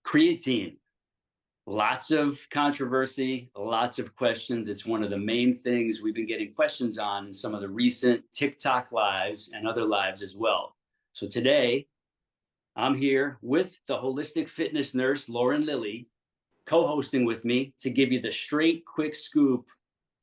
Creatine, lots of controversy, lots of questions. It's one of the main things we've been getting questions on in some of the recent TikTok lives and other lives as well. So today, I'm here with the holistic fitness nurse, Lilly, co-hosting with me to give you the straight, quick scoop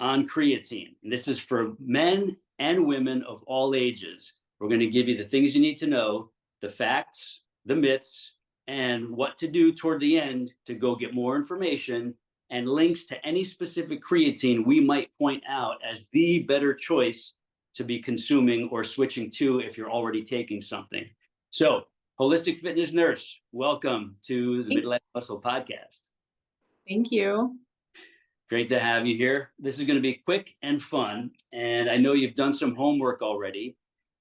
on creatine. And this is for men and women of all ages. We're going to give you the things you need to know, the facts, the myths, and what to do toward the end to go get more information and links to any specific creatine we might point out as the better choice to be consuming or switching to if you're already taking something. So, holistic fitness nurse, welcome to the Midlife Muscle Podcast. Thank you. Great to have you here. This is going to be quick and fun, and I know you've done some homework already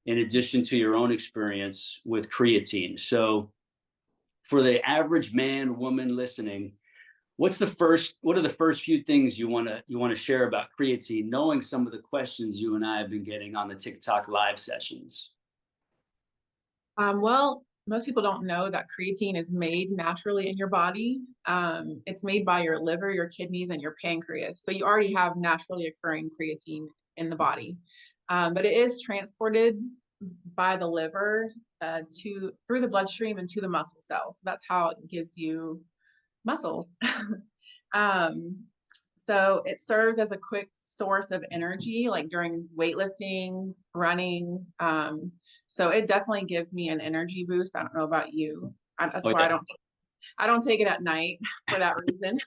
in addition to your own experience with creatine. So for the average man, woman listening, what are the first few things you want to share about creatine, knowing some of the questions you and I have been getting on the TikTok live sessions? Well, most people don't know that creatine is made naturally in your body. It's made by your liver, your kidneys, and your pancreas. So you already have naturally occurring creatine in the body. But it is transported by the liver through the bloodstream and to the muscle cells. So that's how it gives you muscles. So it serves as a quick source of energy, like during weightlifting, running. So it definitely gives me an energy boost. I don't know about you. That's why Yeah. I don't take it at night for that reason.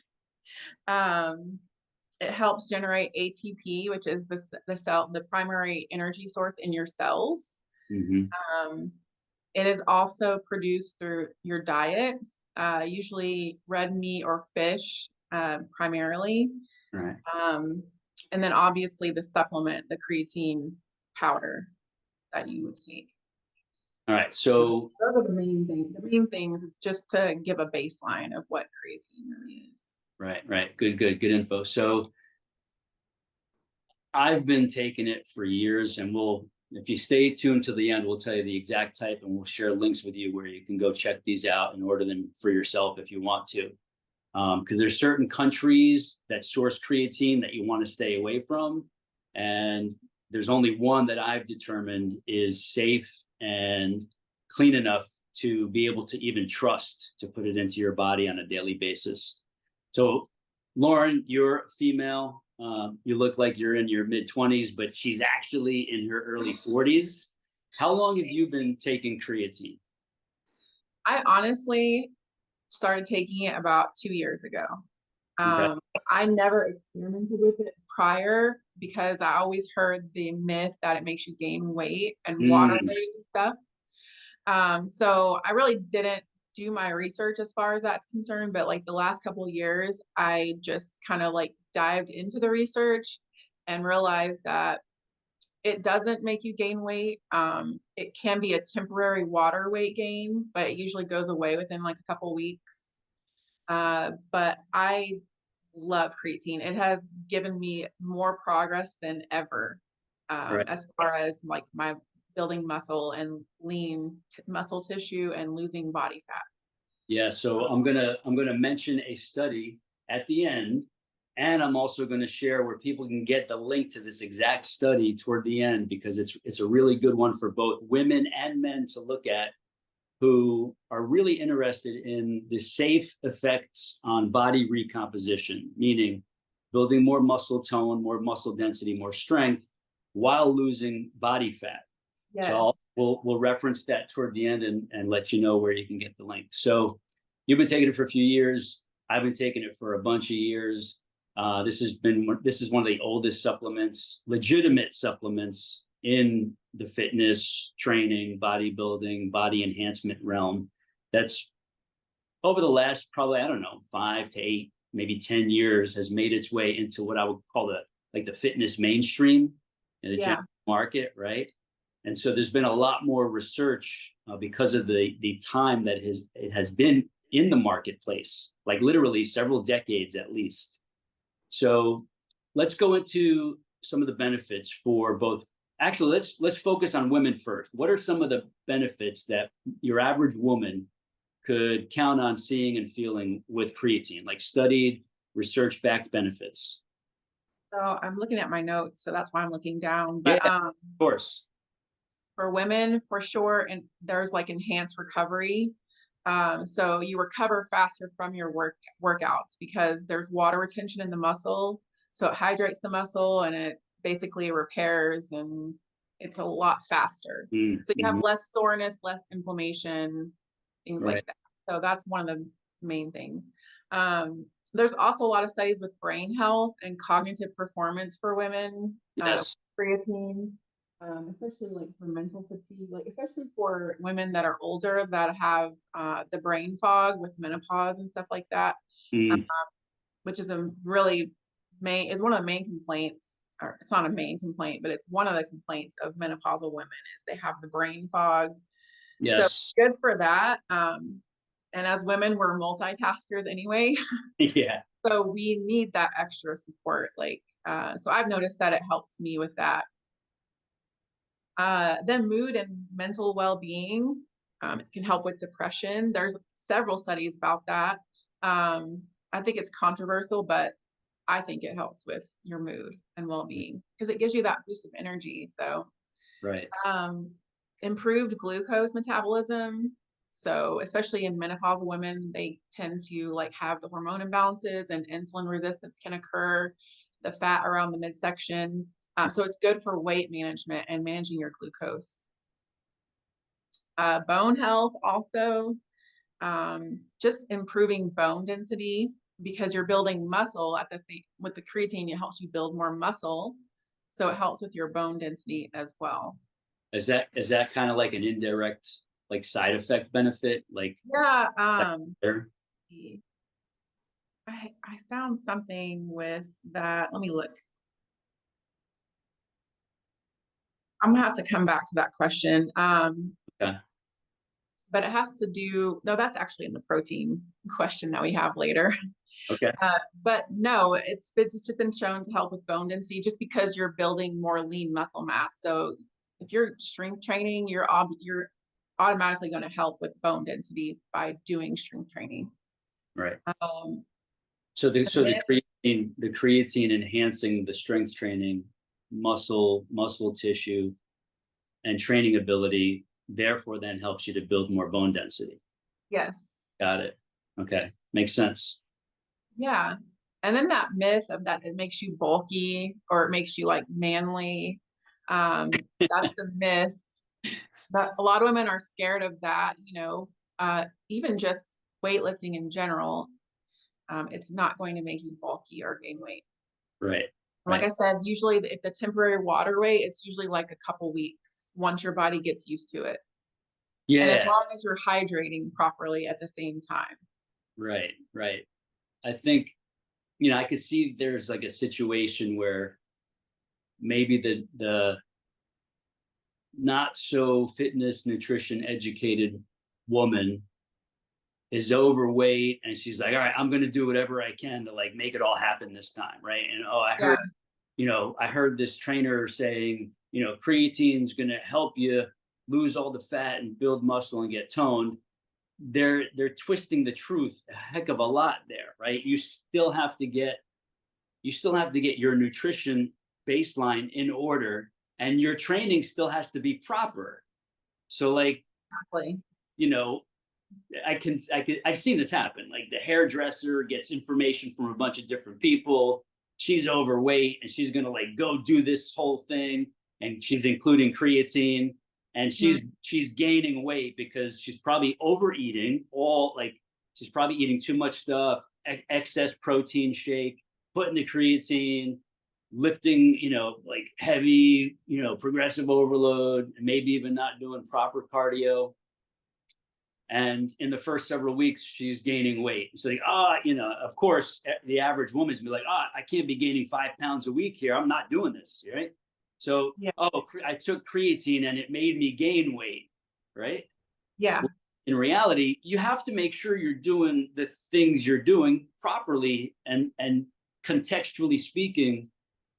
It helps generate ATP, which is the primary energy source in your cells. Mm-hmm. It is also produced through your diet, usually red meat or fish, primarily. Right. And then obviously the supplement, the creatine powder that you would take. All right. So those are the main things. The main things is just to give a baseline of what creatine really is. Right. Good info. So I've been taking it for years, and if you stay tuned to the end, we'll tell you the exact type, and we'll share links with you where you can go check these out and order them for yourself if you want to. Because there's certain countries that source creatine that you want to stay away from, and there's only one that I've determined is safe and clean enough to be able to even trust to put it into your body on a daily basis. So, Lauren, you're female. You look like you're in your mid-20s, but she's actually in her early 40s. How long have you been taking creatine? I honestly started taking it about 2 years ago. Okay. I never experimented with it prior because I always heard the myth that it makes you gain weight and water weight and stuff. So I really didn't do my research as far as that's concerned, but like the last couple of years, I just kind of like dived into the research and realized that it doesn't make you gain weight. It can be a temporary water weight gain, but it usually goes away within like a couple weeks. But I love creatine. It has given me more progress than ever, Right. as far as like my building muscle and lean muscle tissue and losing body fat. Yeah. So I'm gonna mention a study at the end, and I'm also going to share where people can get the link to this exact study toward the end, because it's a really good one for both women and men to look at who are really interested in the safe effects on body recomposition, meaning building more muscle tone, more muscle density, more strength while losing body fat. So Yes. we'll reference that toward the end and let you know where you can get the link. So you've been taking it for a few years. I've been taking it for a bunch of years. This is one of the oldest supplements, legitimate supplements in the fitness, training, bodybuilding, body enhancement realm. That's over the last probably, I don't know, 5 to 8, maybe 10 years has made its way into what I would call the fitness mainstream in the general market, right? And so there's been a lot more research because of the time that it has been in the marketplace, like literally several decades at least. So let's go into some of the benefits for both. Actually, let's focus on women first. What are some of the benefits that your average woman could count on seeing and feeling with creatine, like studied, research-backed benefits? So I'm looking at my notes, so that's why I'm looking down. Yeah, But of course. for women, for sure, and there's like enhanced recovery. So you recover faster from your workouts because there's water retention in the muscle. So it hydrates the muscle and it basically repairs, and it's a lot faster. So you have Mhm. less soreness, less inflammation, things Right. like that. So that's one of the main things. There's also a lot of studies with brain health and cognitive performance for women, Yes. creatine, especially like for mental fatigue, like especially for women that are older that have the brain fog with menopause and stuff like that, uh, Mm. which is a really is one of the main complaints, or it's not a main complaint, but it's one of the complaints of menopausal women is they have the brain fog. So Yes. good for that. And as women, we're multitaskers anyway. Yeah. So we need that extra support. Like, so I've noticed that it helps me with that. Then mood and mental well-being, it can help with depression. There's several studies about that. I think it's controversial, but I think it helps with your mood and well-being because it gives you that boost of energy. So, Right. um, improved glucose metabolism. So, especially in menopausal women, they tend to like have the hormone imbalances and insulin resistance can occur, the fat around the midsection. So it's good for weight management and managing your glucose. Bone health also, just improving bone density because you're building muscle at the same with the creatine, it helps you build more muscle. So it helps with your bone density as well. Is that kind of like an indirect like side effect benefit? Like Yeah, there? I found something with that. Let me look. I'm gonna have to come back to that question. Okay. But it has to do, no, that's actually in the protein question that we have later. Okay. But no, it's just been shown to help with bone density just because you're building more lean muscle mass. So if you're strength training, you're automatically going to help with bone density by doing strength training. Right. Um, So the creatine enhancing the strength training, muscle tissue, and training ability, therefore then helps you to build more bone density. yes. Got it. Okay. Makes sense. Yeah. And then that myth of that it makes you bulky or it makes you like manly. That's a myth. But a lot of women are scared of that, even just weightlifting in general. It's not going to make you bulky or gain weight. Right. Like I Right. said, usually if the temporary water weight, it's usually like a couple weeks once your body gets used to it. And as Yeah. long as you're hydrating properly at the same time. Right. Right. I think, I could see there's like a situation where maybe the not so fitness nutrition educated woman is overweight and she's like, all right, I'm going to do whatever I can to like make it all happen this time. Right. And oh, Yeah. I heard this trainer saying, creatine's going to help you lose all the fat and build muscle and get toned. They're twisting the truth a heck of a lot there, right? You still have to get your nutrition baseline in order, and your training still has to be proper. So like, Exactly. you know, I've seen this happen. Like the hairdresser gets information from a bunch of different people. She's overweight and she's gonna like go do this whole thing, and she's including creatine, and Mhm. she's gaining weight because she's probably overeating. She's probably eating too much stuff, excess protein shake, putting the creatine, lifting, like heavy, progressive overload, and maybe even not doing proper cardio, and in the first several weeks she's gaining weight. It's like, of course the average woman's be like, I can't be gaining 5 pounds a week here, I'm not doing this, right? So, Yeah. I took creatine and it made me gain weight, right? Yeah. In reality, you have to make sure you're doing the things you're doing properly, and contextually speaking,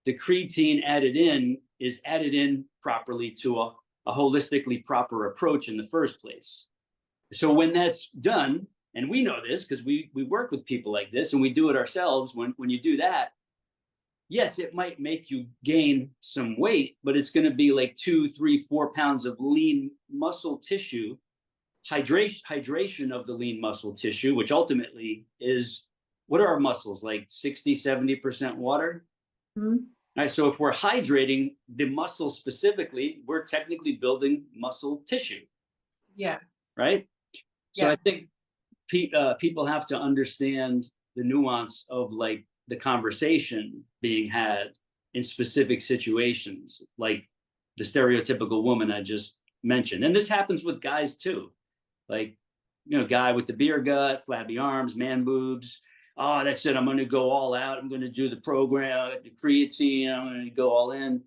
the creatine added in properly to a holistically proper approach in the first place. So when that's done, and we know this because we work with people like this and we do it ourselves, when you do that, yes, it might make you gain some weight, but it's going to be like 2, 3, 4 pounds of lean muscle tissue, hydration of the lean muscle tissue, which ultimately is, what are our muscles, like 60, 70% water? Mhm. Right. So if we're hydrating the muscle specifically, we're technically building muscle tissue, Yes. right? So I Yes. think people have to understand the nuance of like the conversation being had in specific situations, like the stereotypical woman I just mentioned. And this happens with guys too. Like, guy with the beer gut, flabby arms, man boobs. Oh, that's it. I'm going to go all out. I'm going to do the program, the creatine. I'm going to go all in.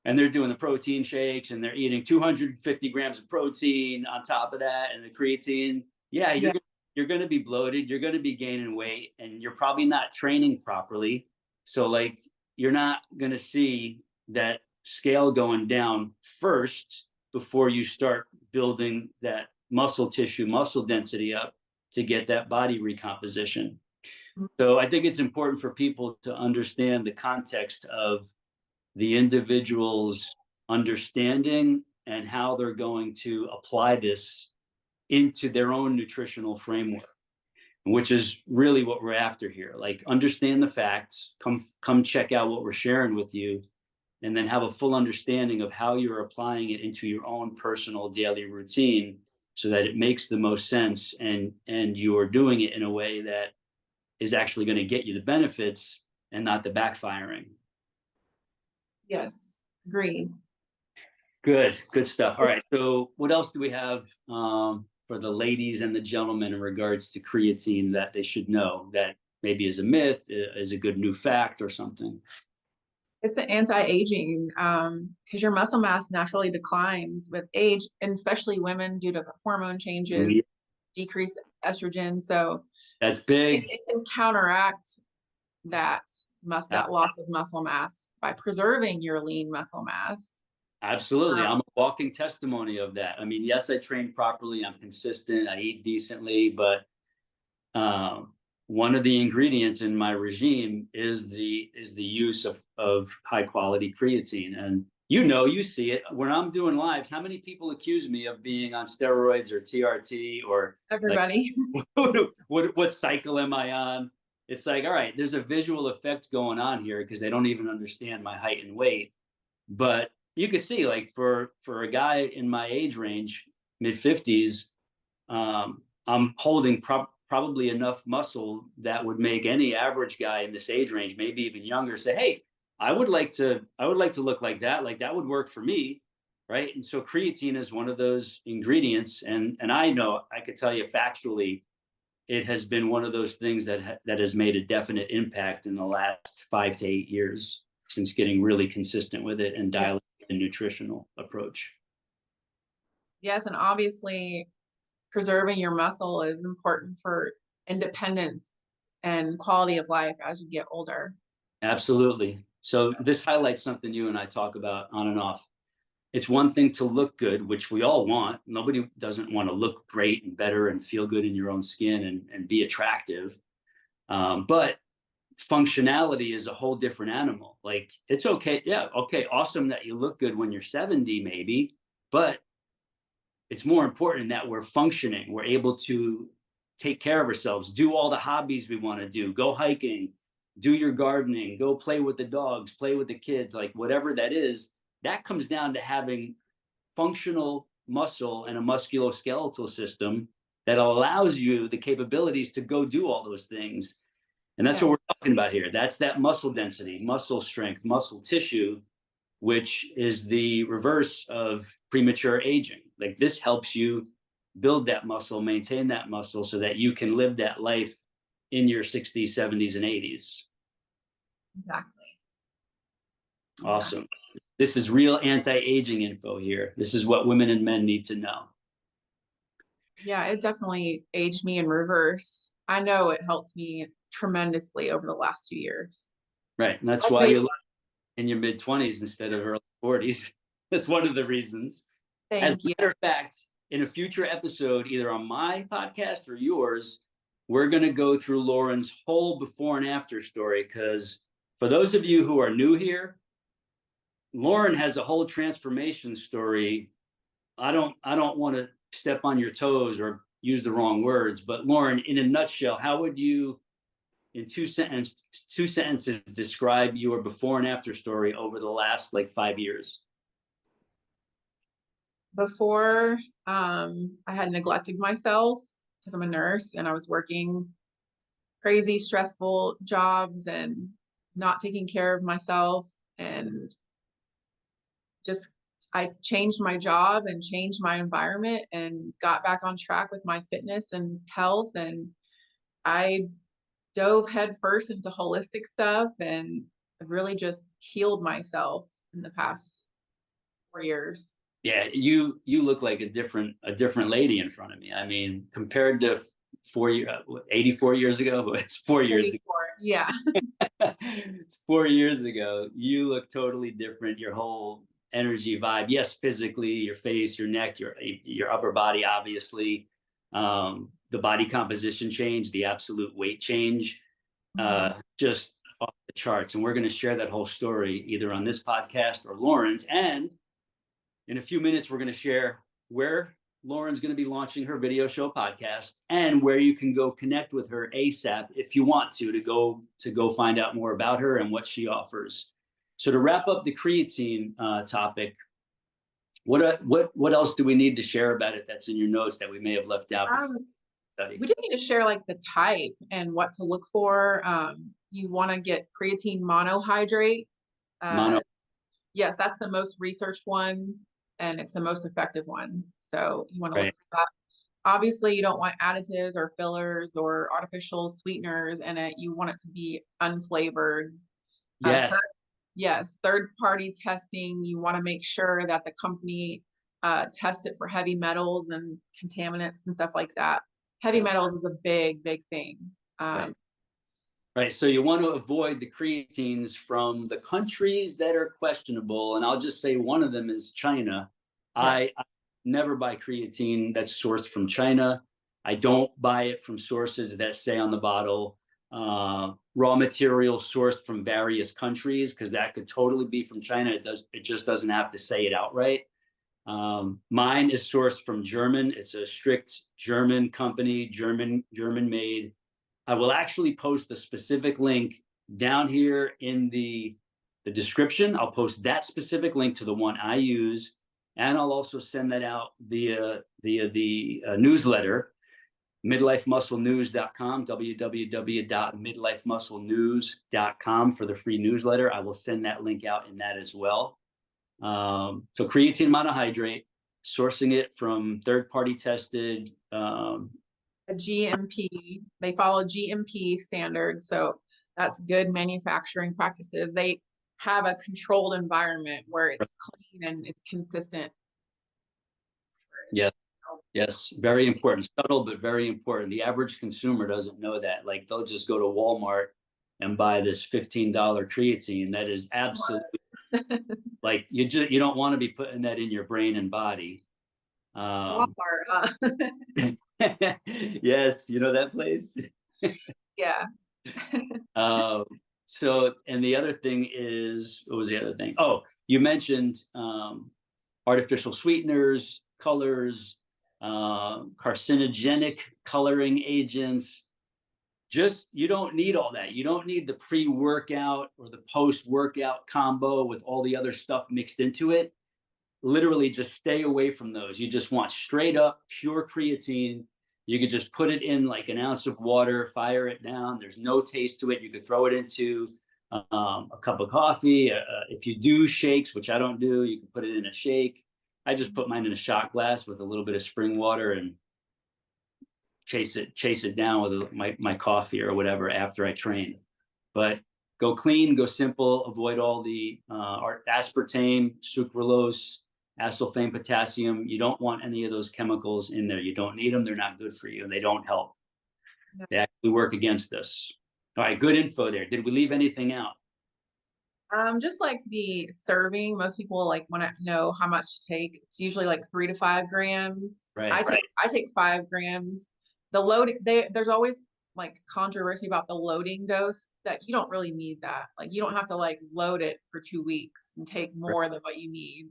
And they're doing the protein shakes and they're eating 250 grams of protein on top of that and the creatine. Yeah, Yeah. you're going to be bloated. You're going to be gaining weight, and you're probably not training properly. So like, you're not going to see that scale going down first before you start building that muscle tissue, muscle density up to get that body recomposition. So I think it's important for people to understand the context of the individual's understanding and how they're going to apply this into their own nutritional framework, which is really what we're after here. Like, understand the facts, come check out what we're sharing with you, and then have a full understanding of how you're applying it into your own personal daily routine so that it makes the most sense, and you're doing it in a way that is actually going to get you the benefits and not the backfiring. Yes. Agreed. Good stuff. All right. So, what else do we have for the ladies and the gentlemen in regards to creatine that they should know, that maybe is a myth, is a good new fact, or something? It's the anti-aging, because your muscle mass naturally declines with age, and especially women due to the hormone Oh, yeah. changes, decreased estrogen. So That's big. it can counteract that that loss of muscle mass by preserving your lean muscle mass. Absolutely. Um, I'm a walking testimony of that. I mean, yes, I train properly, I'm consistent, I eat decently, but um, one of the ingredients in my regime is the use of high quality creatine. And you see it when I'm doing lives. How many people accuse me of being on steroids or TRT, or like, Everybody. what cycle am I on? It's like, all right, there's a visual effect going on here because they don't even understand my height and weight. But you can see, like, for a guy in my age range, mid 50s, I'm holding probably enough muscle that would make any average guy in this age range, maybe even younger, say, "Hey, I would like to look like that. Like, that would work for me." Right. And so creatine is one of those ingredients. And I know, I could tell you factually, it has been one of those things that has made a definite impact in the last 5 to 8 years, since getting really consistent with it and Yeah. dialing the nutritional approach. Yes, and obviously preserving your muscle is important for independence and quality of life as you get older. Absolutely. So this highlights something you and I talk about on and off. It's one thing to look good, which we all want. Nobody doesn't want to look great and better and feel good in your own skin and be attractive. But functionality is a whole different animal. Like, it's okay. Yeah. Okay. Awesome that you look good when you're 70, maybe, but it's more important that we're functioning. We're able to take care of ourselves, do all the hobbies we want to do, go hiking, do your gardening, go play with the dogs, play with the kids, like whatever that is. That comes down to having functional muscle and a musculoskeletal system that allows you the capabilities to go do all those things. And that's Yeah. what we're talking about here. That's that muscle density, muscle strength, muscle tissue, which is the reverse of premature aging. Like, this helps you build that muscle, maintain that muscle so that you can live that life in your 60s, 70s, and 80s. Exactly. Exactly. Awesome. This is real anti aging info here. This is what women and men need to know. Yeah, it definitely aged me in reverse. I know it helped me tremendously over the last 2 years. Right. And that's I why think- you're in your mid 20s instead of early 40s. That's one of the reasons. As a Thank you. matter of fact, in a future episode, either on my podcast or yours, we're going to go through Lauren's whole before and after story. Because for those of you who are new here, Lauren has a whole transformation story. I don't want to step on your toes or use the wrong words, but Lauren, in a nutshell, how would you, in two sentences, describe your before and after story over the last like 5 years? Before, I had neglected myself because I'm a nurse and I was working crazy, stressful jobs and not taking care of myself. And just, I changed my job and changed my environment and got back on track with my fitness and health. And I dove headfirst into holistic stuff and really just healed myself in the past 4 years. Yeah, you look like a different lady in front of me. I mean, compared to 84 years ago, it's 4 years ago. 34. Yeah. It's 4 years ago. You look totally different. Your whole energy vibe. Yes, physically, your face, your neck, your upper body, obviously. The body composition change, the absolute weight change, just off the charts. And we're going to share that whole story either on this podcast or Lauren's. And in a few minutes, we're going to share where Lauren's going to be launching her video show podcast and where you can go connect with her ASAP if you want to go find out more about her and what she offers. So to wrap up the creatine topic, what else do we need to share about it that's in your notes that we may have left out before the study? We just need to share like the type and what to look for. You want to get creatine monohydrate. Mono. Yes, that's the most researched one and it's the most effective one. So you want to look Right. for that. Obviously, you don't want additives or fillers or artificial sweeteners in it. You want it to be unflavored. Yes. Yes, third-party testing. You want to make sure that the company tests it for heavy metals and contaminants and stuff like that. Heavy Yes. metals is a big, big thing. Right. Right. So you want to avoid the creatines from the countries that are questionable. And I'll just say one of them is China. Yeah. I never buy creatine that's sourced from China. I don't buy it from sources that say on the bottle raw material sourced from various countries, because that could totally be from China. It just doesn't have to say it outright. Mine is sourced from German. It's a strict German company, German made. I will actually post the specific link down here in the description. I'll post that specific link to the one I use, and I'll also send that out via the newsletter, midlifemusclenews.com, www.midlifemusclenews.com for the free newsletter. I will send that link out in that as well. So creatine monohydrate, sourcing it from third-party tested, A GMP, they follow GMP standards, so that's good manufacturing practices. They have a controlled environment where it's clean and it's consistent. Yes. Yes, very important. Subtle, but very important. The average consumer doesn't know that. Like, they'll just go to Walmart and buy this $15 creatine. That is absolutely like you don't want to be putting that in your brain and body. Walmart, huh? Yes, you know that place. Yeah. So, and the other thing is, what was the other thing? Oh, you mentioned artificial sweeteners, colors, carcinogenic coloring agents. Just, you don't need all that. You don't need the pre-workout or the post-workout combo with all the other stuff mixed into it. Literally just stay away from those. You just want straight up pure creatine. You could just put it in like an ounce of water, fire it down. There's no taste to it. You could throw it into a cup of coffee. If you do shakes, which I don't do, you can put it in a shake. I just put mine in a shot glass with a little bit of spring water and chase it down with my coffee or whatever after I train. But go clean, go simple, avoid all the aspartame, sucralose, acesulfame, potassium. You don't want any of those chemicals in there. You don't need them. They're not good for you, and they don't help. They actually work against us. All right, good info there. Did we leave anything out? Just like the serving, most people like want to know how much to take. It's usually like 3 to 5 grams. Right. I take 5 grams. The loading there's always like controversy about the loading dose that you don't really need that. Like you don't have to like load it for 2 weeks and take Right. more than what you need.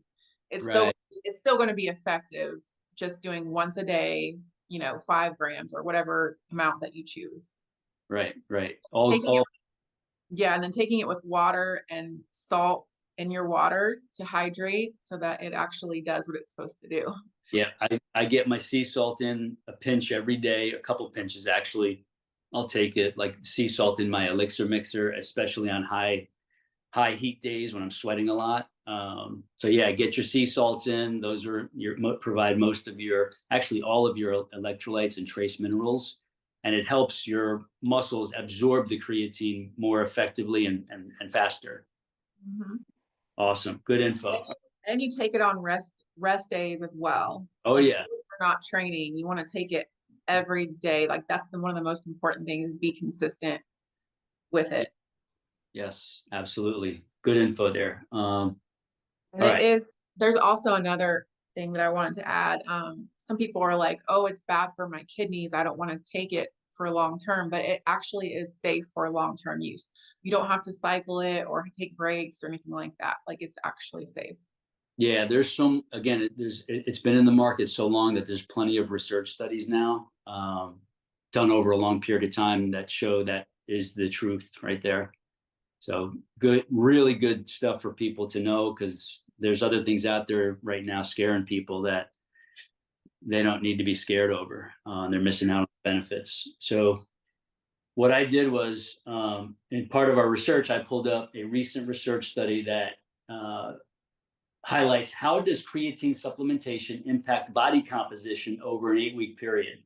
It's still Right. it's still going to be effective just doing once a day, 5 grams or whatever amount that you choose. Right. Right. Taking All Yeah, and then taking it with water and salt in your water to hydrate so that it actually does what it's supposed to do. Yeah, I get my sea salt in a pinch every day, a couple pinches actually. I'll take it like sea salt in my elixir mixer, especially on high heat days when I'm sweating a lot. So yeah, get your sea salts in. Those are provide most of your, actually all of your electrolytes and trace minerals, and it helps your muscles absorb the creatine more effectively and faster. Mhm. Awesome, good info. And you take it on rest days as well. Oh Like if yeah, you're not training, you want to take it every day. Like that's one of the most important things is be consistent with it. yes, absolutely, good info there. And All right. there's also another thing that I wanted to add. Some people are like, oh, it's bad for my kidneys. I don't want to take it for long term, but it actually is safe for long term use. You don't have to cycle it or take breaks or anything like that. Like it's actually safe. Yeah, there's some, again, it's been in the market so long that there's plenty of research studies now, done over a long period of time that show that is the truth right there. So good, really good stuff for people to know, because there's other things out there right now scaring people that they don't need to be scared over. They're missing out on benefits. So what I did was, in part of our research, I pulled up a recent research study that highlights how does creatine supplementation impact body composition over an 8-week period.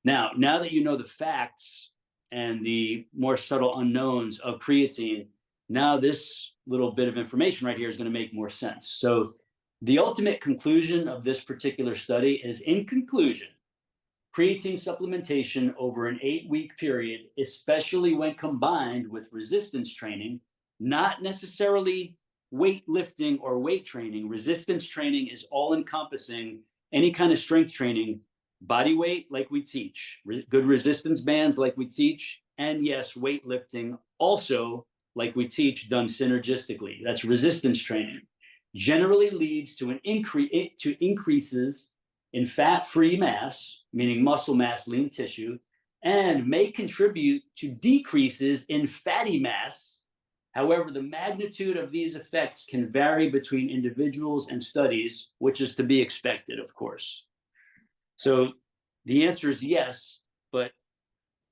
Now that you know the facts and the more subtle unknowns of creatine, now this little bit of information right here is going to make more sense. So the ultimate conclusion of this particular study is, in conclusion, creatine supplementation over an 8-week period, especially when combined with resistance training, not necessarily weightlifting or weight training. Resistance training is all encompassing, any kind of strength training, body weight, like we teach, good resistance bands, like we teach, and yes, weightlifting also, like we teach, done synergistically. That's resistance training. Generally leads to increases in fat-free mass, meaning muscle mass, lean tissue, and may contribute to decreases in fatty mass. However, the magnitude of these effects can vary between individuals and studies, which is to be expected, of course. So the answer is yes, but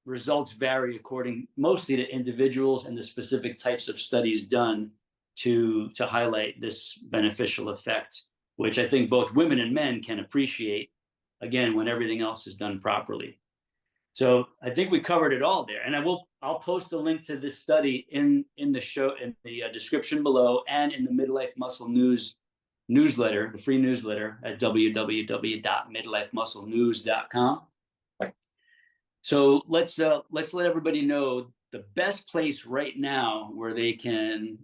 results vary according mostly to individuals and the specific types of studies done to highlight this beneficial effect, which I think both women and men can appreciate, again, when everything else is done properly. So I think we covered it all there, and I'll post a link to this study in the show, in the description below, and in the Midlife Muscle News newsletter, the free newsletter at www.midlifemusclenews.com. So let's let everybody know the best place right now where they can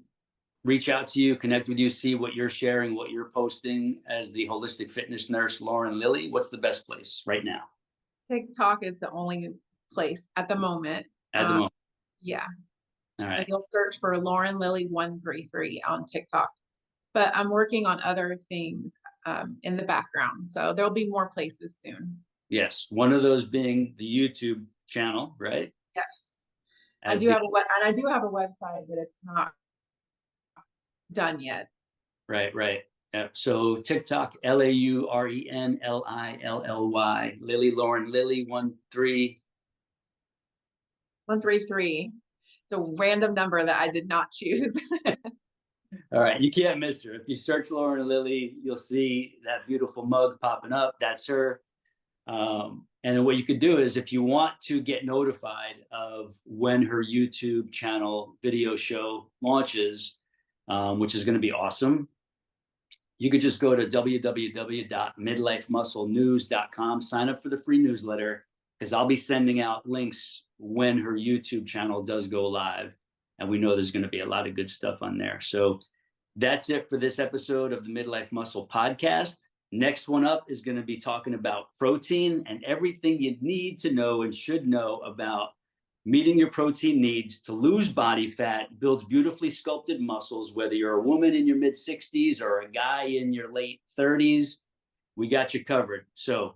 reach out to you, connect with you, see what you're sharing, what you're posting as the holistic fitness nurse, Lauren Lilly. What's the best place right now? TikTok is the only place at the moment. At the moment. Yeah. All And right. you'll search for Lauren Lilly 133 on TikTok. But I'm working on other things in the background. So there'll be more places soon. Yes. One of those being the YouTube channel, right? Yes. As the, I do have a website, but it's not done yet. right. Yeah. So TikTok, LAURENLILLY, Lilly, Lauren Lilly 13. 133. It's a random number that I did not choose. All right, you can't miss her. If you search Lauren Lilly, you'll see that beautiful mug popping up. That's her. And then what you could do is, if you want to get notified of when her YouTube channel video show launches, which is going to be awesome, you could just go to www.midlifemusclenews.com, sign up for the free newsletter, because I'll be sending out links when her YouTube channel does go live. And we know there's going to be a lot of good stuff on there. So that's it for this episode of the Midlife Muscle Podcast. Next one up is going to be talking about protein and everything you need to know and should know about meeting your protein needs to lose body fat, build beautifully sculpted muscles, whether you're a woman in your mid 60s or a guy in your late 30s, we got you covered. So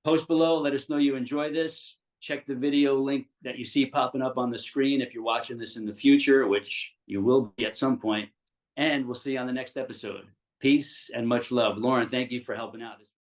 post below, let us know you enjoy this. Check the video link that you see popping up on the screen if you're watching this in the future, which you will be at some point. And we'll see you on the next episode. Peace and much love. Lauren, thank you for helping out.